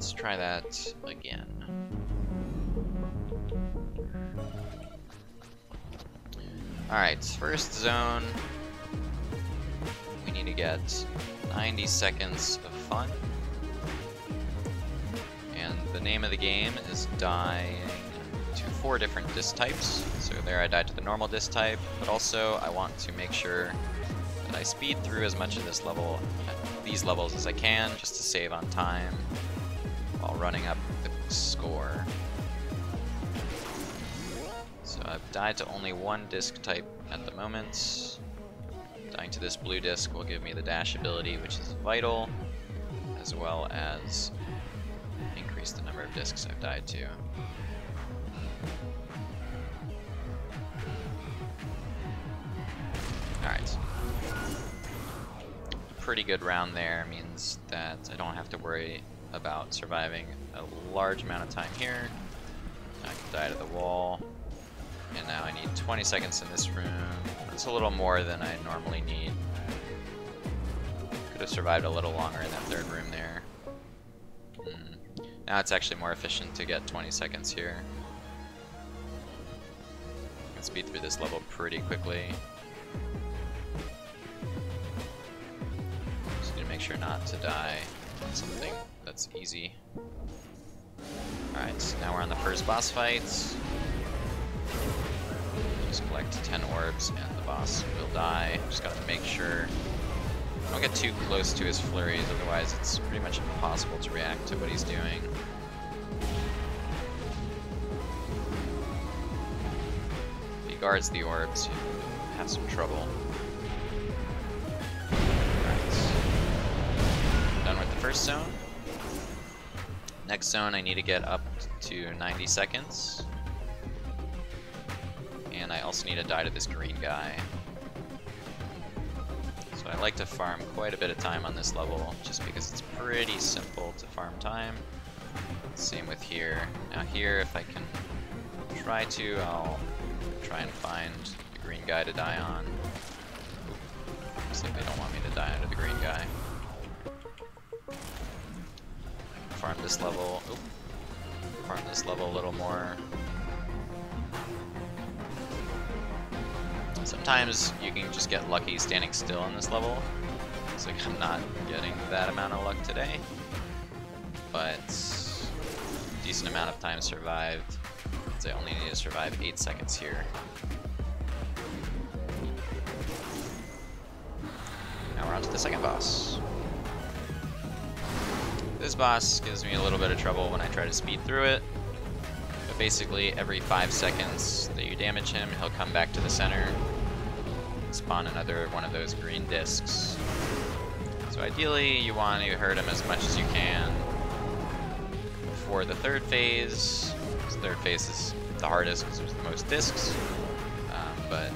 let's try that again. Alright, first zone. We need to get 90 seconds of fun. And the name of the game is dying to 4 different disc types. So there I died to the normal disc type, but also I want to make sure that I speed through as much of this level, these levels as I can, just to save on time while running up the score. So I've died to only 1 disc type at the moment. Dying to this blue disc will give me the dash ability, which is vital, as well as increase the number of discs I've died to. Alright. Pretty good round there, means that I don't have to worry about surviving a large amount of time here. I can die to the wall. And now I need 20 seconds in this room. That's a little more than I normally need. Could have survived a little longer in that third room there. Now it's actually more efficient to get 20 seconds here. I can speed through this level pretty quickly. Just need to make sure not to die on something that's easy. Alright, so now we're on the first boss fight. Just collect 10 orbs and the boss will die. Just gotta make sure don't get too close to his flurries, otherwise it's pretty much impossible to react to what he's doing. If he guards the orbs, you have some trouble. Alright. Done with the first zone. Next zone I need to get up to 90 seconds. And I also need to die to this green guy. So I like to farm quite a bit of time on this level, just because it's pretty simple to farm time. Same with here. Now here, if I can try to, I'll try and find the green guy to die on. Looks like they don't want me to die to the green guy. I can farm this level. Oop. Farm this level a little more. Sometimes you can just get lucky standing still in this level. It's like I'm not getting that amount of luck today, but decent amount of time survived. So I only need to survive 8 seconds here. Now we're on to the second boss. This boss gives me a little bit of trouble when I try to speed through it. But basically every 5 seconds that you damage him, he'll come back to the center, spawn another one of those green discs. So ideally you want to hurt him as much as you can before the third phase. The third phase is the hardest because there's the most discs, but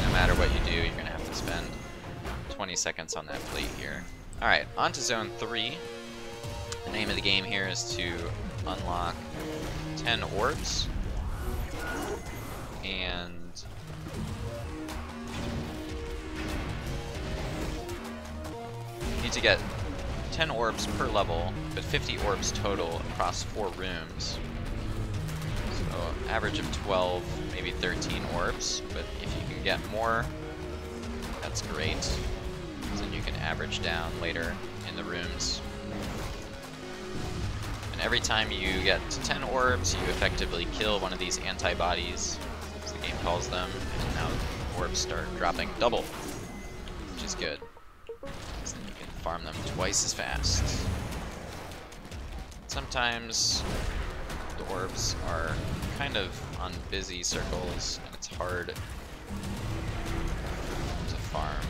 no matter what you do, you're going to have to spend 20 seconds on that plate here. Alright, on to zone 3. The name of the game here is to unlock 10 orbs, and you need to get 10 orbs per level, but 50 orbs total across 4 rooms. So average of 12, maybe 13 orbs, but if you can get more, that's great, because then you can average down later in the rooms. And every time you get to 10 orbs, you effectively kill one of these antibodies, as the game calls them, and now the orbs start dropping double, which is good. So then you can farm them twice as fast. Sometimes the orbs are kind of on busy circles, and it's hard to farm.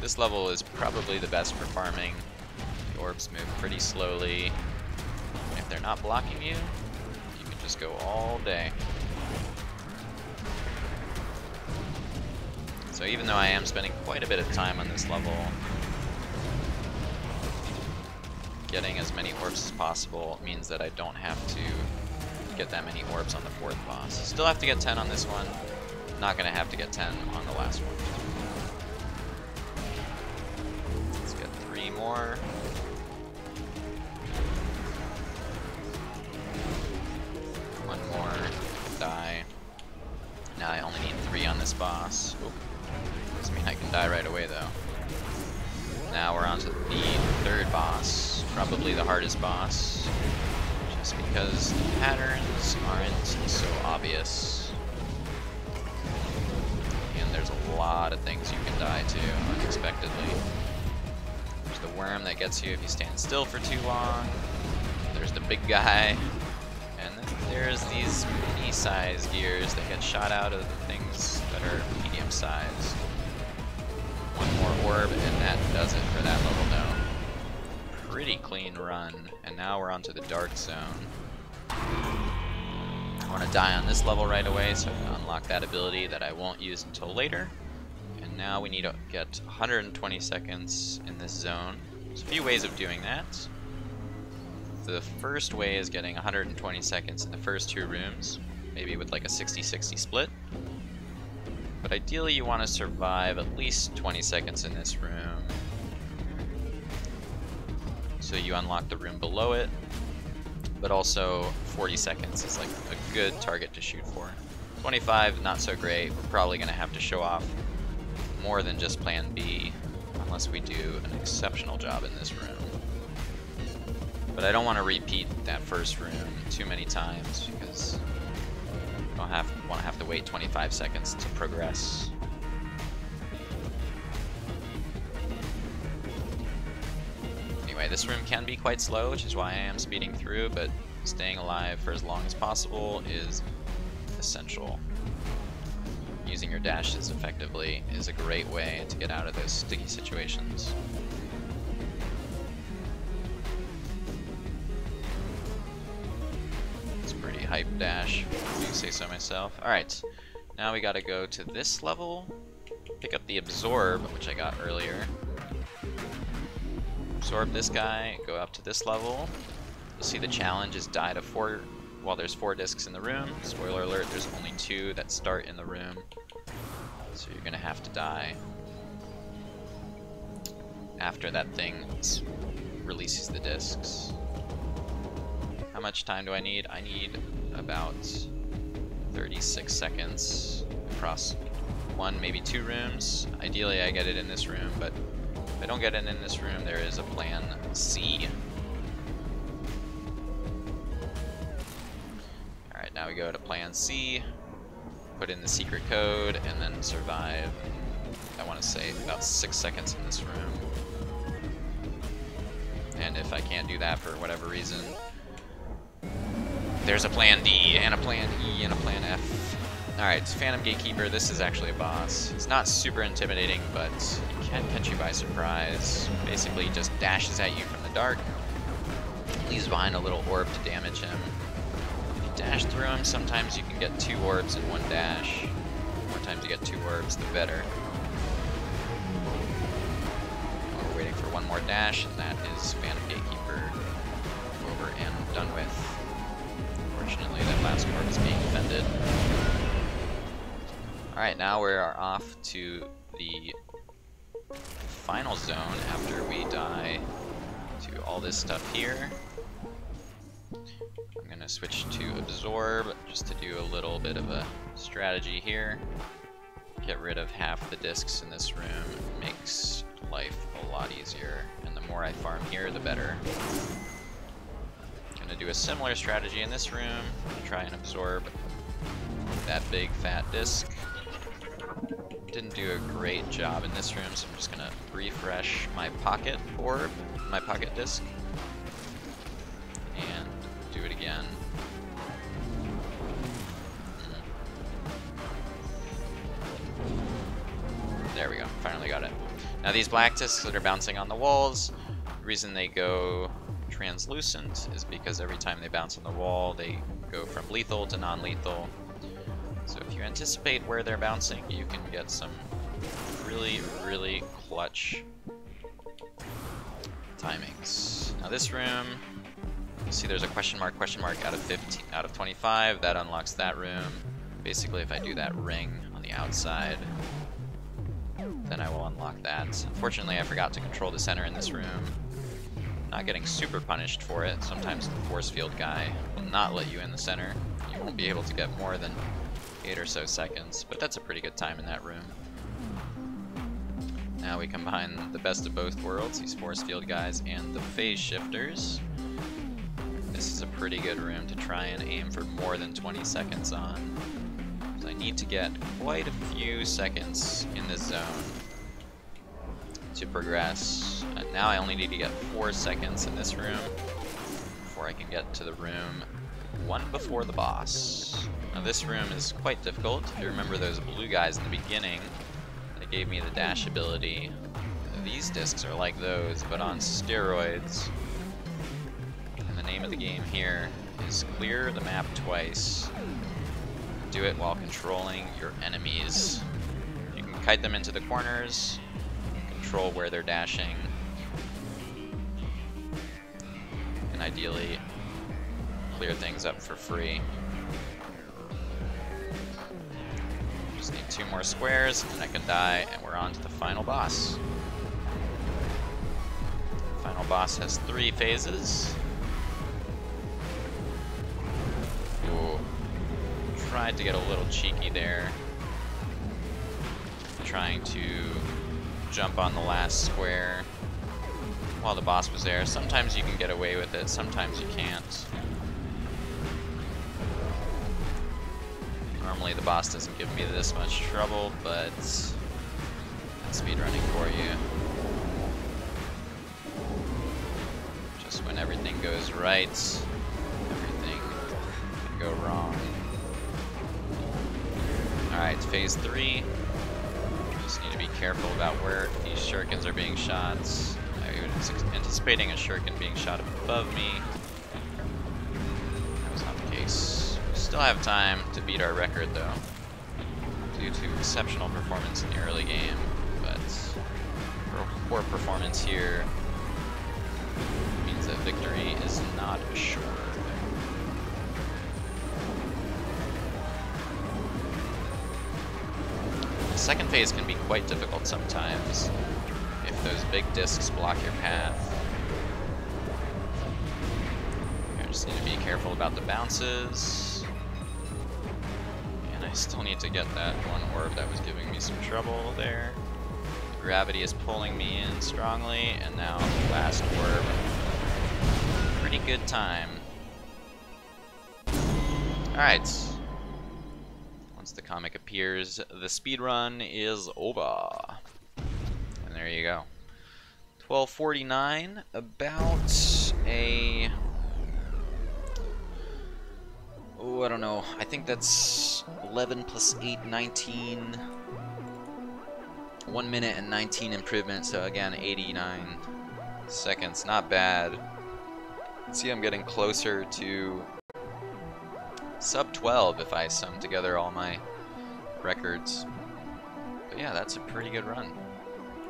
This level is probably the best for farming. The orbs move pretty slowly. If they're not blocking you, you can just go all day. So even though I am spending quite a bit of time on this level, getting as many orbs as possible means that I don't have to get that many orbs on the 4th boss. Still have to get 10 on this one, not going to have to get 10 on the last one. Let's get 3 more. now we're on to the third boss, probably the hardest boss, just because the patterns aren't so obvious. And there's a lot of things you can die to unexpectedly. There's the worm that gets you if you stand still for too long. There's the big guy. And then there's these mini-sized gears that get shot out of things that are medium-sized. One more orb, and that does it for that level now. Pretty clean run, and now we're onto the dark zone. I want to die on this level right away, so I can unlock that ability that I won't use until later. And now we need to get 120 seconds in this zone. There's a few ways of doing that. The first way is getting 120 seconds in the first two rooms, maybe with like a 60-60 split. But ideally you want to survive at least 20 seconds in this room, so you unlock the room below it, but also 40 seconds is like a good target to shoot for. 25, not so great. We're probably going to have to show off more than just plan B, unless we do an exceptional job in this room. But I don't want to repeat that first room too many times, because I don't want to have to wait 25 seconds to progress. Anyway, this room can be quite slow, which is why I am speeding through, but staying alive for as long as possible is essential. Using your dashes effectively is a great way to get out of those sticky situations. Hype dash, if you say so myself. Alright, now we gotta go to this level, pick up the absorb, which I got earlier. Absorb this guy, go up to this level. You'll see the challenge is die to 4, well, there's 4 discs in the room. Spoiler alert, there's only 2 that start in the room. So you're gonna have to die after that thing releases the discs. How much time do I need? I need about 36 seconds across 1, maybe 2 rooms. Ideally I get it in this room, but if I don't get it in this room, there is a plan C. Alright, now we go to plan C, put in the secret code, and then survive, I want to say, about 6 seconds in this room. And if I can't do that for whatever reason, there's a plan D, and a plan E, and a plan F. Alright, Phantom Gatekeeper, this is actually a boss. It's not super intimidating, but it can catch you by surprise. Basically, just dashes at you from the dark, leaves behind a little orb to damage him. If you dash through him, sometimes you can get 2 orbs in 1 dash. The more times you get 2 orbs, the better. We're waiting for 1 more dash, and that is Phantom Gatekeeper over and done with. Unfortunately, that last orb is being defended. Alright, now we are off to the final zone after we die to all this stuff here. I'm going to switch to Absorb just to do a little bit of a strategy here. Get rid of half the discs in this room. It makes life a lot easier, and the more I farm here, the better. Gonna do a similar strategy in this room, try and absorb that big fat disc. Didn't do a great job in this room, so I'm just gonna refresh my pocket orb, my pocket disc, and do it again. There we go, finally got it. Now these black discs that are bouncing on the walls, the reason they go translucent is because every time they bounce on the wall, they go from lethal to non-lethal. So if you anticipate where they're bouncing, you can get some really, really clutch timings. Now this room, you see there's a question mark out of 25. That unlocks that room. Basically, if I do that ring on the outside, then I will unlock that. Unfortunately, I forgot to control the center in this room. Not getting super punished for it. Sometimes the force field guy will not let you in the center. You won't be able to get more than 8 or so seconds, but that's a pretty good time in that room. Now we combine the best of both worlds, these force field guys and the phase shifters. This is a pretty good room to try and aim for more than 20 seconds on. So I need to get quite a few seconds in this zone to progress. Now I only need to get 4 seconds in this room before I can get to the room one before the boss. Now this room is quite difficult. If you remember those blue guys in the beginning, they gave me the dash ability. These discs are like those, but on steroids. And the name of the game here is clear the map twice. Do it while controlling your enemies. You can kite them into the corners, control where they're dashing, and ideally clear things up for free. Just need 2 more squares and I can die, and we're on to the final boss. The final boss has 3 phases. Ooh. Tried to get a little cheeky there, trying to jump on the last square while the boss was there. Sometimes you can get away with it, sometimes you can't. Normally the boss doesn't give me this much trouble, but that's speedrunning for you. Just when everything goes right, everything can go wrong. Alright, phase 3. Just need to be careful about where these shurikens are being shot. I was anticipating a shuriken being shot above me. That was not the case. We still have time to beat our record though, due to exceptional performance in the early game, but poor performance here means that victory is not assured. The second phase can be quite difficult sometimes if those big discs block your path. I just need to be careful about the bounces. And I still need to get that one orb that was giving me some trouble there. Gravity is pulling me in strongly, and now the last orb. Pretty good time. Alright. Once the comic appears, the speedrun is over. And there you go. 12:49, about a... oh, I don't know. I think that's 11 plus 8, 19. 1 minute and 19 improvement, so again, 89 seconds. Not bad. See, I'm getting closer to sub 12 if I sum together all my records. But yeah, that's a pretty good run.